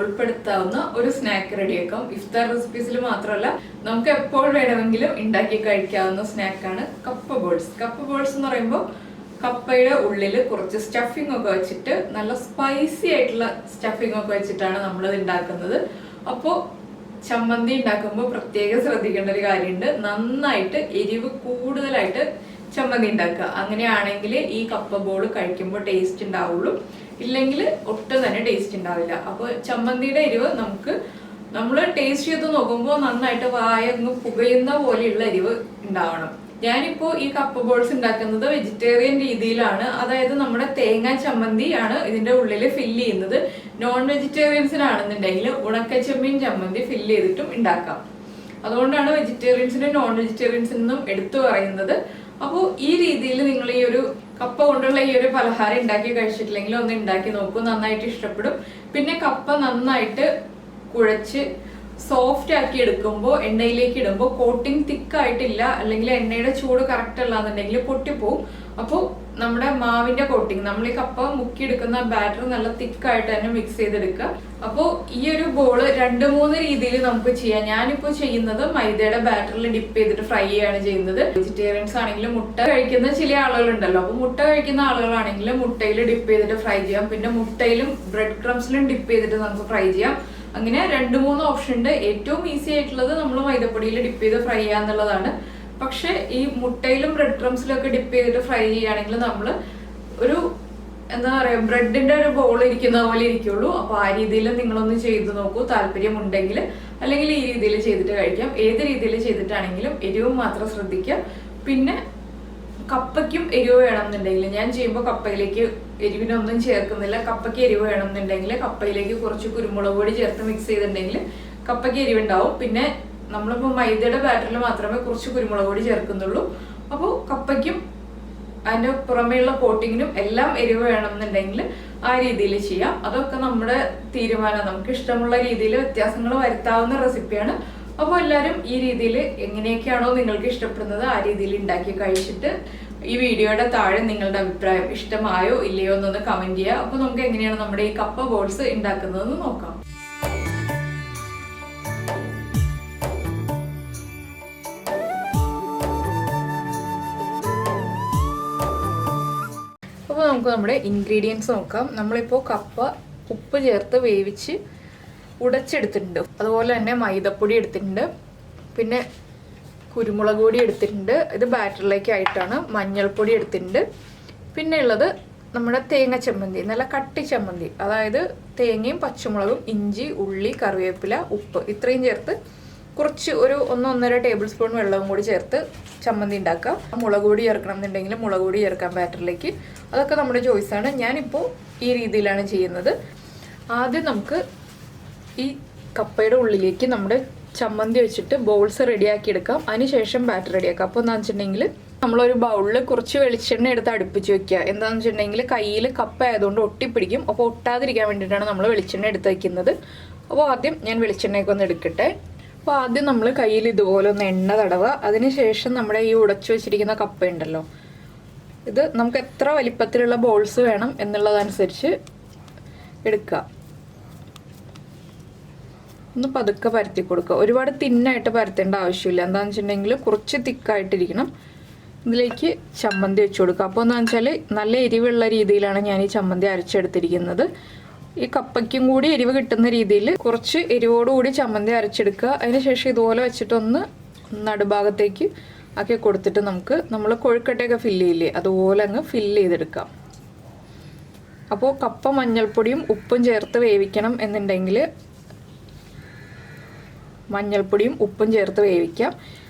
ഉൾപ്പെടുത്താവുന്ന ഒരു സ്നാക്ക് റെഡിയാക്കാം. ഇഫ്താർ റെസിപ്പീസിൽ മാത്രമല്ല നമുക്ക് എപ്പോൾ വേണമെങ്കിലും ഉണ്ടാക്കി കഴിക്കാവുന്ന സ്നാക്കാണ് കപ്പ ബോൾസ്. കപ്പ ബോൾസ് എന്ന് പറയുമ്പോൾ കപ്പയുടെ ഉള്ളിൽ കുറച്ച് സ്റ്റഫിംഗ് ഒക്കെ വെച്ചിട്ട് നല്ല സ്പൈസി ആയിട്ടുള്ള സ്റ്റഫിംഗ് ഒക്കെ വെച്ചിട്ടാണ് നമ്മളിത് ഉണ്ടാക്കുന്നത്. അപ്പോൾ ചമ്മന്തി ഉണ്ടാക്കുമ്പോൾ പ്രത്യേകം ശ്രദ്ധിക്കേണ്ട ഒരു കാര്യമുണ്ട്, നന്നായിട്ട് എരിവ് കൂടുതലായിട്ട് ചമ്മന്തി ഉണ്ടാക്കുക. അങ്ങനെയാണെങ്കിൽ ഈ കപ്പ ബോൾ കഴിക്കുമ്പോൾ ടേസ്റ്റ് ഉണ്ടാവുള്ളൂ, ഇല്ലെങ്കിൽ ഒട്ടും തന്നെ ടേസ്റ്റ് ഉണ്ടാവില്ല. അപ്പോൾ ചമ്മന്തിയുടെ എരിവ് നമ്മൾ ടേസ്റ്റ് ചെയ്ത് നോക്കുമ്പോൾ നന്നായിട്ട് വായങ്ങ് പുകയുന്ന പോലെയുള്ള എരിവ് ഉണ്ടാവണം. ഞാനിപ്പോൾ ഈ കപ്പ ബോൾസ് ഉണ്ടാക്കുന്നത് വെജിറ്റേറിയൻ രീതിയിലാണ്, അതായത് നമ്മുടെ തേങ്ങ ചമ്മന്തി ആണ് ഇതിന്റെ ഉള്ളിൽ ഫില്ല് ചെയ്യുന്നത്. നോൺ വെജിറ്റേറിയൻസിനാണെന്നുണ്ടെങ്കിൽ ഉണക്കച്ചെമ്മീൻ ചമ്മന്തി ഫില്ല് ചെയ്തിട്ടും ഉണ്ടാക്കാം. അതുകൊണ്ടാണ് വെജിറ്റേറിയൻസിനും നോൺ വെജിറ്റേറിയൻസിനും എടുത്തു പറയുന്നത്. അപ്പോൾ ഈ രീതിയിൽ നിങ്ങൾ ഈ ഒരു കപ്പ കൊണ്ടുള്ള ഈ ഒരു പലഹാരം ഉണ്ടാക്കി കഴിച്ചിട്ടില്ലെങ്കിൽ ഒന്ന് ഉണ്ടാക്കി നോക്കൂ, നന്നായിട്ട് ഇഷ്ടപ്പെടും. പിന്നെ കപ്പ നന്നായിട്ട് കുഴച്ച് സോഫ്റ്റ് ആക്കി എടുക്കുമ്പോൾ എണ്ണയിലേക്ക് ഇടുമ്പോൾ കോട്ടിങ് തിക്കായിട്ടില്ല, അല്ലെങ്കിൽ എണ്ണയുടെ ചൂട് കറക്റ്റ് അല്ല എന്നുണ്ടെങ്കിൽ പൊട്ടിപ്പോവും. അപ്പോൾ നമ്മുടെ മാവിന്റെ കോട്ടിങ്, നമ്മൾ ഈ കപ്പ മുക്കിയെടുക്കുന്ന ബാറ്റർ നല്ല തിക്കായിട്ട് തന്നെ മിക്സ് ചെയ്തെടുക്കുക. അപ്പോൾ ഈ ഒരു ബോള് 2-3 രീതിയിൽ നമുക്ക് ചെയ്യാം. ഞാനിപ്പോൾ ചെയ്യുന്നത് മൈദയുടെ ബാറ്ററിൽ ഡിപ്പ് ചെയ്തിട്ട് ഫ്രൈ ചെയ്യാണ് ചെയ്യുന്നത്. വെജിറ്റേറിയൻസ് ആണെങ്കിലും മുട്ട കഴിക്കുന്ന ചില ആളുകളുണ്ടല്ലോ, അപ്പോൾ മുട്ട കഴിക്കുന്ന ആളുകളാണെങ്കിൽ മുട്ടയിൽ ഡിപ്പ് ചെയ്തിട്ട് ഫ്രൈ ചെയ്യാം. പിന്നെ മുട്ടയിലും ബ്രെഡ് ക്രംസിലും ഡിപ്പ് ചെയ്തിട്ട് നമുക്ക് ഫ്രൈ ചെയ്യാം. അങ്ങനെ 2-3 ഓപ്ഷൻ ഉണ്ട്. ഏറ്റവും ഈസി ആയിട്ടുള്ളത് നമ്മൾ മൈദപ്പൊടിയിൽ ഡിപ്പ് ചെയ്ത് ഫ്രൈ ചെയ്യാന്നുള്ളതാണ്. പക്ഷെ ഈ മുട്ടയിലും ബ്രെഡ് ക്രംസിലും ഒക്കെ ഡിപ്പ് ചെയ്തിട്ട് ഫ്രൈ ചെയ്യുകയാണെങ്കിൽ നമ്മൾ ഒരു എന്താ പറയുക, ബ്രെഡിന്റെ ഒരു ബോൾ ഇരിക്കുന്ന പോലെ ഇരിക്കുള്ളൂ. അപ്പൊ ആ രീതിയിൽ നിങ്ങളൊന്ന് ചെയ്ത് നോക്കൂ, താല്പര്യമുണ്ടെങ്കിൽ. അല്ലെങ്കിൽ ഈ രീതിയിൽ ചെയ്തിട്ട് കഴിക്കാം. ഏത് രീതിയിൽ ചെയ്തിട്ടാണെങ്കിലും എരിവും മാത്രം ശ്രദ്ധിക്കുക. പിന്നെ കപ്പയ്ക്കും എരിവ് വേണമെന്നുണ്ടെങ്കിൽ, ഞാൻ ചെയ്യുമ്പോൾ കപ്പയിലേക്ക് എരിവിനൊന്നും ചേർക്കുന്നില്ല. കപ്പയ്ക്ക് എരിവ് വേണമെന്നുണ്ടെങ്കിൽ കപ്പയിലേക്ക് കുറച്ച് കുരുമുളക് പൊടി ചേർത്ത് മിക്സ് ചെയ്തിട്ടുണ്ടെങ്കിൽ കപ്പയ്ക്ക് എരിവുണ്ടാവും. പിന്നെ നമ്മളിപ്പോൾ മൈദയുടെ ബാറ്ററിൽ മാത്രമേ കുറച്ച് കുരുമുളക് പൊടി ചേർക്കുന്നുള്ളൂ. അപ്പോൾ കപ്പയ്ക്കും അതിൻ്റെ പുറമേയുള്ള കോട്ടിങ്ങിനും എല്ലാം എരിവ് വേണമെന്നുണ്ടെങ്കിൽ ആ രീതിയിൽ ചെയ്യാം. അതൊക്കെ നമ്മുടെ തീരുമാനം, നമുക്ക് ഇഷ്ടമുള്ള രീതിയിൽ വ്യത്യാസങ്ങൾ വരുത്താവുന്ന റെസിപ്പിയാണ്. അപ്പോൾ എല്ലാവരും ഈ രീതിയിൽ എങ്ങനെയൊക്കെയാണോ നിങ്ങൾക്ക് ഇഷ്ടപ്പെടുന്നത് ആ രീതിയിൽ ഉണ്ടാക്കി കഴിച്ചിട്ട് ഈ വീഡിയോയുടെ താഴെ നിങ്ങളുടെ അഭിപ്രായം ഇഷ്ടമായോ ഇല്ലയോ എന്നൊന്ന് കമന്റ് ചെയ്യുക. അപ്പോൾ നമുക്ക് എങ്ങനെയാണ് നമ്മുടെ ഈ കപ്പ ബോൾസ് ഉണ്ടാക്കുന്നതെന്ന് നോക്കാം. അപ്പോൾ നമുക്ക് നമ്മുടെ ഇൻഗ്രീഡിയൻസ് നോക്കാം. നമ്മളിപ്പോൾ കപ്പ ഉപ്പ് ചേർത്ത് വേവിച്ച് ഉടച്ചെടുത്തിട്ടുണ്ട്. അതുപോലെ തന്നെ മൈദപ്പൊടി എടുത്തിട്ടുണ്ട്, പിന്നെ കുരുമുളക് പൊടി എടുത്തിട്ടുണ്ട്, ഇത് ബാറ്ററിലേക്കായിട്ടാണ്. മഞ്ഞൾപ്പൊടി എടുത്തിട്ടുണ്ട്. പിന്നെ ഉള്ളത് നമ്മുടെ തേങ്ങ ചമ്മന്തി, നല്ല കട്ടി ചമ്മന്തി, അതായത് തേങ്ങയും പച്ചമുളകും ഇഞ്ചി ഉള്ളി കറിവേപ്പില ഉപ്പ് ഇത്രയും ചേർത്ത് കുറച്ച് ഒരു 1-1.5 ടേബിൾ സ്പൂൺ വെള്ളവും കൂടി ചേർത്ത് ചമ്മന്തി ഉണ്ടാക്കാം. മുളക് പൊടി ചേർക്കണം എന്നുണ്ടെങ്കിൽ മുളക് പൊടി ചേർക്കാം ബാറ്ററിലേക്ക്. അതൊക്കെ നമ്മുടെ ചോയ്സാണ്. ഞാനിപ്പോൾ ഈ രീതിയിലാണ് ചെയ്യുന്നത്. ആദ്യം നമുക്ക് ഈ കപ്പയുടെ ഉള്ളിലേക്ക് നമ്മുടെ ചമ്മന്തി വെച്ചിട്ട് ബോൾസ് റെഡിയാക്കി എടുക്കാം. അതിനുശേഷം ബാറ്റർ റെഡിയാക്കാം. അപ്പോൾ എന്താണെന്ന് വെച്ചിട്ടുണ്ടെങ്കിൽ നമ്മളൊരു ബൗളിൽ കുറച്ച് വെളിച്ചെണ്ണ എടുത്ത് അടുപ്പിച്ച് വെക്കുക. എന്താണെന്ന് വെച്ചിട്ടുണ്ടെങ്കിൽ കയ്യിൽ കപ്പ ആയതുകൊണ്ട് ഒട്ടിപ്പിടിക്കും. അപ്പോൾ ഒട്ടാതിരിക്കാൻ വേണ്ടിയിട്ടാണ് നമ്മൾ വെളിച്ചെണ്ണ എടുത്ത് വയ്ക്കുന്നത്. അപ്പോൾ ആദ്യം ഞാൻ വെളിച്ചെണ്ണയൊക്കെ ഒന്ന് എടുക്കട്ടെ. അപ്പോൾ ആദ്യം നമ്മൾ കയ്യിൽ ഇതുപോലെ ഒന്ന് എണ്ണ തടവുക. അതിനുശേഷം നമ്മുടെ ഈ ഉടച്ചു വെച്ചിരിക്കുന്ന കപ്പ ഉണ്ടല്ലോ, ഇത് നമുക്ക് എത്ര വലിപ്പത്തിലുള്ള ബോൾസ് വേണം എന്നുള്ളതനുസരിച്ച് എടുക്കുക. ഒന്ന് പതുക്കെ പരത്തി കൊടുക്കുക. ഒരുപാട് തിന്നായിട്ട് പരത്തേണ്ട ആവശ്യമില്ല. എന്താണെന്ന് വെച്ചിട്ടുണ്ടെങ്കിൽ കുറച്ച് തിക്കായിട്ടിരിക്കണം. ഇതിലേക്ക് ചമ്മന്തി വെച്ച് കൊടുക്കുക. അപ്പോൾ എന്താണെന്ന് വെച്ചാൽ നല്ല എരിവുള്ള രീതിയിലാണ് ഞാൻ ഈ ചമ്മന്തി അരച്ചെടുത്തിരിക്കുന്നത്. ഈ കപ്പയ്ക്കും കൂടി എരിവ് കിട്ടുന്ന രീതിയിൽ കുറച്ച് എരിവോടുകൂടി ചമ്മന്തി അരച്ചെടുക്കുക. അതിനുശേഷം ഇതുപോലെ വെച്ചിട്ടൊന്ന് നടുഭാഗത്തേക്ക് ആക്കി കൊടുത്തിട്ട് നമ്മൾ കൊഴുക്കട്ടയൊക്കെ ഫില്ല് ചെയ്യില്ലേ, അതുപോലെ അങ്ങ് ഫില്ല് ചെയ്തെടുക്കാം. അപ്പോൾ കപ്പ മഞ്ഞൾപ്പൊടിയും ഉപ്പും ചേർത്ത് വേവിക്കണം എന്നുണ്ടെങ്കിൽ മഞ്ഞൾപ്പൊടിയും ഉപ്പും ചേർത്ത് വേവിക്കാം.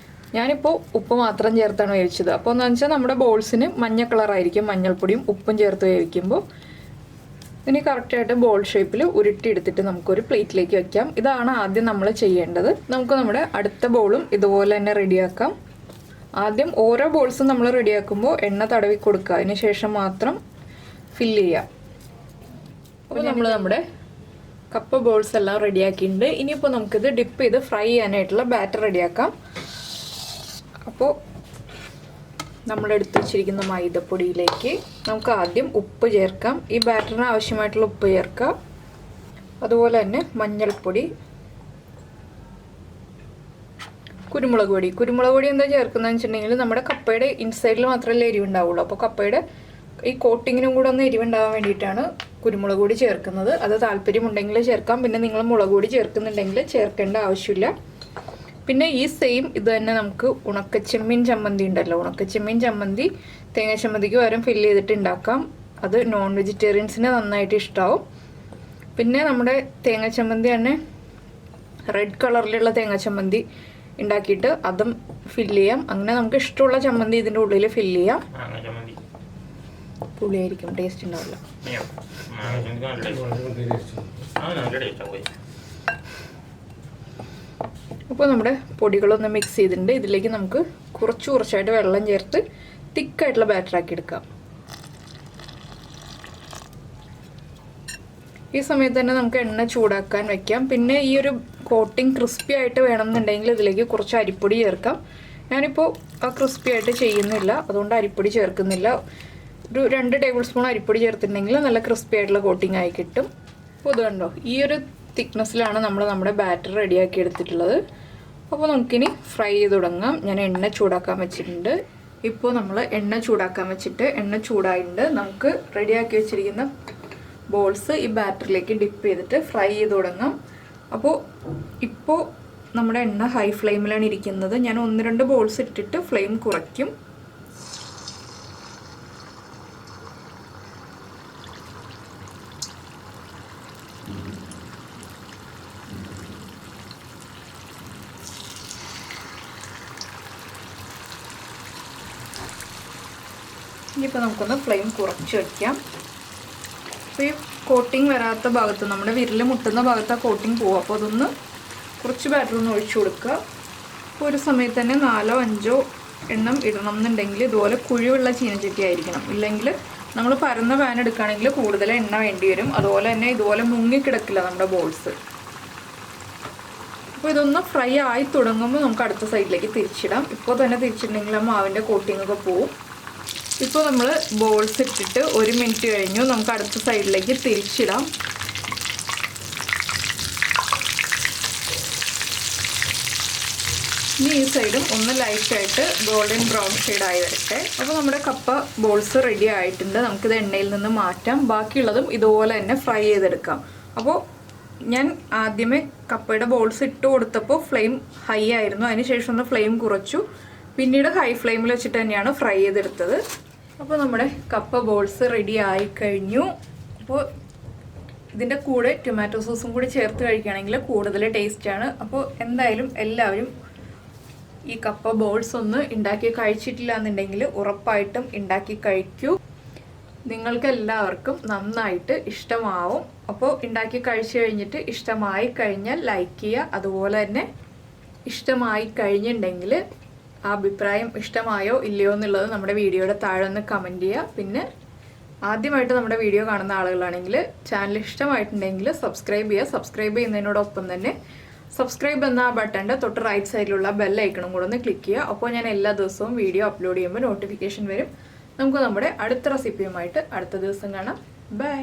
ഞാനിപ്പോൾ ഉപ്പ് മാത്രം ചേർത്താണ് വേവിച്ചത്. അപ്പോൾ എന്താണെന്ന് വെച്ചാൽ നമ്മുടെ ബോൾസിന് മഞ്ഞ കളറായിരിക്കും മഞ്ഞൾപ്പൊടിയും ഉപ്പും ചേർത്ത് വേവിക്കുമ്പോൾ. ഇനി കറക്റ്റായിട്ട് ബോൾ ഷേപ്പിൽ ഉരുട്ടിയെടുത്തിട്ട് നമുക്കൊരു പ്ലേറ്റിലേക്ക് വെക്കാം. ഇതാണ് ആദ്യം നമ്മൾ ചെയ്യേണ്ടത്. നമുക്ക് നമ്മുടെ അടുത്ത ബോളും ഇതുപോലെ തന്നെ റെഡിയാക്കാം. ആദ്യം ഓരോ ബോൾസും നമ്മൾ റെഡിയാക്കുമ്പോൾ എണ്ണ തടവി കൊടുക്കുക. അതിന് ശേഷം മാത്രം ഫില്ല് ചെയ്യാം. അപ്പോൾ നമ്മൾ നമ്മുടെ കപ്പ ബോൾസ് എല്ലാം റെഡിയാക്കിയിട്ടുണ്ട്. ഇനിയിപ്പോൾ നമുക്കിത് ഡിപ്പ് ചെയ്ത് ഫ്രൈ ചെയ്യാനായിട്ടുള്ള ബാറ്റർ റെഡിയാക്കാം. അപ്പോൾ നമ്മൾ എടുത്ത് വെച്ചിരിക്കുന്ന മൈദപ്പൊടിയിലേക്ക് നമുക്ക് ആദ്യം ഉപ്പ് ചേർക്കാം. ഈ ബാറ്ററിന് ആവശ്യമായിട്ടുള്ള ഉപ്പ് ചേർക്കാം. അതുപോലെ തന്നെ മഞ്ഞൾപ്പൊടി, കുരുമുളക് പൊടി. കുരുമുളക് പൊടി എന്താ ചേർക്കുന്നതെന്ന് വെച്ചിട്ടുണ്ടെങ്കിൽ നമ്മുടെ കപ്പയുടെ ഇൻസൈഡിൽ മാത്രമല്ലേ എരിവുണ്ടാവുള്ളൂ. അപ്പോൾ കപ്പയുടെ ഈ കോട്ടിങ്ങിനും കൂടെ ഒന്ന് എരിവുണ്ടാകാൻ വേണ്ടിയിട്ടാണ് കുരുമുളക് പൊടി ചേർക്കുന്നത്. അത് താല്പര്യമുണ്ടെങ്കിൽ ചേർക്കാം. പിന്നെ നിങ്ങൾ മുളക് പൊടി ചേർക്കുന്നുണ്ടെങ്കിൽ ചേർക്കേണ്ട ആവശ്യമില്ല. പിന്നെ ഈ സെയിം ഇത് തന്നെ നമുക്ക് ഉണക്കച്ചെമ്മീൻ ചമ്മന്തി ഉണ്ടല്ലോ, ഉണക്കച്ചെമ്മീൻ ചമ്മന്തി തേങ്ങ ചമ്മന്തിക്ക് പകരം ഫില്ല് ചെയ്തിട്ട് ഉണ്ടാക്കാം. അത് നോൺ വെജിറ്റേറിയൻസിന് നന്നായിട്ട് ഇഷ്ടമാവും. പിന്നെ നമ്മുടെ തേങ്ങ ചമ്മന്തി തന്നെ റെഡ് കളറിലുള്ള തേങ്ങ ചമ്മന്തി ഉണ്ടാക്കിയിട്ട് അതും ഫില്ല് ചെയ്യാം. അങ്ങനെ നമുക്ക് ഇഷ്ടമുള്ള ചമ്മന്തി ഇതിൻ്റെ ഉള്ളിൽ ഫില്ല് ചെയ്യാം. പുളിയായിരിക്കും, ടേസ്റ്റ് ഉണ്ടാവില്ല. അപ്പോൾ നമ്മുടെ പൊടികളൊന്ന് മിക്സ് ചെയ്തിട്ടുണ്ട്. ഇതിലേക്ക് നമുക്ക് കുറച്ചായിട്ട് വെള്ളം ചേർത്ത് തിക്കായിട്ടുള്ള ബാറ്ററാക്കി എടുക്കാം. ഈ സമയത്ത് തന്നെ നമുക്ക് എണ്ണ ചൂടാക്കാൻ വെക്കാം. പിന്നെ ഈ ഒരു കോട്ടിങ് ക്രിസ്പി ആയിട്ട് വേണമെന്നുണ്ടെങ്കിൽ ഇതിലേക്ക് കുറച്ച് അരിപ്പൊടി ചേർക്കാം. ഞാനിപ്പോൾ ആ ക്രിസ്പി ആയിട്ട് ചെയ്യുന്നില്ല, അതുകൊണ്ട് അരിപ്പൊടി ചേർക്കുന്നില്ല. ഒരു 2 ടേബിൾ സ്പൂൺ അരിപ്പൊടി ചേർത്തിട്ടുണ്ടെങ്കിൽ നല്ല ക്രിസ്പി ആയിട്ടുള്ള കോട്ടിങ് ആയി കിട്ടും. അപ്പോൾ ഇത് കണ്ടോ, ഈ ഒരു തിക്നെസ്സിലാണ് നമ്മൾ നമ്മുടെ ബാറ്റർ റെഡിയാക്കി എടുത്തിട്ടുള്ളത്. അപ്പോൾ നമുക്കിനി ഫ്രൈ ചെയ്ത് തുടങ്ങാം. ഞാൻ എണ്ണ ചൂടാക്കാൻ വെച്ചിട്ടുണ്ട്. ഇപ്പോൾ നമ്മൾ എണ്ണ ചൂടാക്കാൻ വെച്ചിട്ട് എണ്ണ ചൂടായിട്ടുണ്ട്. നമുക്ക് റെഡിയാക്കി വെച്ചിരിക്കുന്ന ബോൾസ് ഈ ബാറ്ററിലേക്ക് ഡിപ്പ് ചെയ്തിട്ട് ഫ്രൈ ചെയ്ത് തുടങ്ങാം. അപ്പോൾ ഇപ്പോൾ നമ്മുടെ എണ്ണ ഹൈ ഫ്ലെയിമിലാണ് ഇരിക്കുന്നത്. ഞാൻ 1-2 ബോൾസ് ഇട്ടിട്ട് ഫ്ലെയിം കുറയ്ക്കും. ഇനിയിപ്പോൾ നമുക്കൊന്ന് ഫ്ലെയിം കുറച്ച് വയ്ക്കാം. അപ്പോൾ ഈ കോട്ടിങ് വരാത്ത ഭാഗത്ത് നമ്മുടെ വിരൽ മുട്ടുന്ന ഭാഗത്ത് ആ കോട്ടിങ് പോകും. അപ്പോൾ അതൊന്ന് കുറച്ച് ബാറ്റർ ഒന്ന് ഒഴിച്ചു കൊടുക്കുക. അപ്പോൾ ഒരു സമയത്ത് തന്നെ 4-5 എണ്ണം ഇടണം എന്നുണ്ടെങ്കിൽ ഇതുപോലെ കുഴിവുള്ള ചീനച്ചട്ടി ആയിരിക്കണം. ഇല്ലെങ്കിൽ നമ്മൾ പരന്ന പാൻ എടുക്കുകയാണെങ്കിൽ കൂടുതൽ എണ്ണ വേണ്ടി വരും. അതുപോലെ തന്നെ ഇതുപോലെ മുങ്ങിക്കിടക്കില്ല നമ്മുടെ ബോൾസ്. അപ്പോൾ ഇതൊന്ന് ഫ്രൈ ആയി തുടങ്ങുമ്പോൾ നമുക്ക് അടുത്ത സൈഡിലേക്ക് തിരിച്ചിടാം. ഇപ്പോൾ തന്നെ തിരിച്ചിട്ടുണ്ടെങ്കിൽ ആ മാവിൻ്റെ കോട്ടിങ്ങൊക്കെ പോവും. ഇപ്പോൾ നമ്മൾ ബോൾസ് ഇട്ടിട്ട് 1 മിനിറ്റ് കഴിഞ്ഞു. നമുക്ക് അടുത്ത സൈഡിലേക്ക് തിരിച്ചിടാം. ഇനി ഈ സൈഡും ഒന്ന് ലൈറ്റായിട്ട് ഗോൾഡൻ ബ്രൗൺ ഷെയ്ഡായി വരട്ടെ. അപ്പോൾ നമ്മുടെ കപ്പ ബോൾസ് റെഡി ആയിട്ടുണ്ട്. നമുക്കിത് എണ്ണയിൽ നിന്ന് മാറ്റാം. ബാക്കിയുള്ളതും ഇതുപോലെ തന്നെ ഫ്രൈ ചെയ്തെടുക്കാം. അപ്പോൾ ഞാൻ ആദ്യമേ കപ്പയുടെ ബോൾസ് ഇട്ട് കൊടുത്തപ്പോൾ ഫ്ലെയിം ഹൈ ആയിരുന്നു. അതിനുശേഷം ഒന്ന് ഫ്ലെയിം കുറച്ചു. പിന്നീട് ഹൈ ഫ്ലെയിമിൽ വെച്ചിട്ട് തന്നെയാണ് ഫ്രൈ ചെയ്തെടുത്തത്. അപ്പോൾ നമ്മുടെ കപ്പ ബോൾസ് റെഡി ആയി കഴിഞ്ഞു. അപ്പോൾ ഇതിൻ്റെ കൂടെ ടൊമാറ്റോ സോസും കൂടി ചേർത്ത് കഴിക്കുകയാണെങ്കിൽ കൂടുതൽ ടേസ്റ്റാണ്. അപ്പോൾ എന്തായാലും എല്ലാവരും ഈ കപ്പ ബോൾസ് ഒന്ന് ഉണ്ടാക്കി കഴിച്ചിട്ടില്ല എന്നുണ്ടെങ്കിൽ ഉറപ്പായിട്ടും ഉണ്ടാക്കി കഴിക്കൂ. നിങ്ങൾക്ക് എല്ലാവർക്കും നന്നായിട്ട് ഇഷ്ടമാവും. അപ്പോൾ ഉണ്ടാക്കി കഴിച്ചു കഴിഞ്ഞിട്ട് ഇഷ്ടമായി കഴിഞ്ഞാൽ ലൈക്ക് ചെയ്യുക. അതുപോലെ തന്നെ ഇഷ്ടമായി കഴിഞ്ഞിട്ടുണ്ടെങ്കിൽ ആ അഭിപ്രായം ഇഷ്ടമായോ ഇല്ലയോ എന്നുള്ളത് നമ്മുടെ വീഡിയോയുടെ താഴെ ഒന്ന് കമൻറ്റ് ചെയ്യുക. പിന്നെ ആദ്യമായിട്ട് നമ്മുടെ വീഡിയോ കാണുന്ന ആളുകളാണെങ്കിൽ ചാനൽ ഇഷ്ടമായിട്ടുണ്ടെങ്കിൽ സബ്സ്ക്രൈബ് ചെയ്യുക. സബ്സ്ക്രൈബ് ചെയ്യുന്നതിനോടൊപ്പം തന്നെ സബ്സ്ക്രൈബ് എന്ന ആ ബട്ടൻ്റെ തൊട്ട് റൈറ്റ് സൈഡിലുള്ള ബെൽ ഐക്കണും കൂടെ ഒന്ന് ക്ലിക്ക് ചെയ്യുക. അപ്പോൾ ഞാൻ എല്ലാ ദിവസവും വീഡിയോ അപ്ലോഡ് ചെയ്യുമ്പോൾ നോട്ടിഫിക്കേഷൻ വരും. നമുക്ക് നമ്മുടെ അടുത്ത റെസിപ്പിയുമായിട്ട് അടുത്ത ദിവസം കാണാം. ബൈ.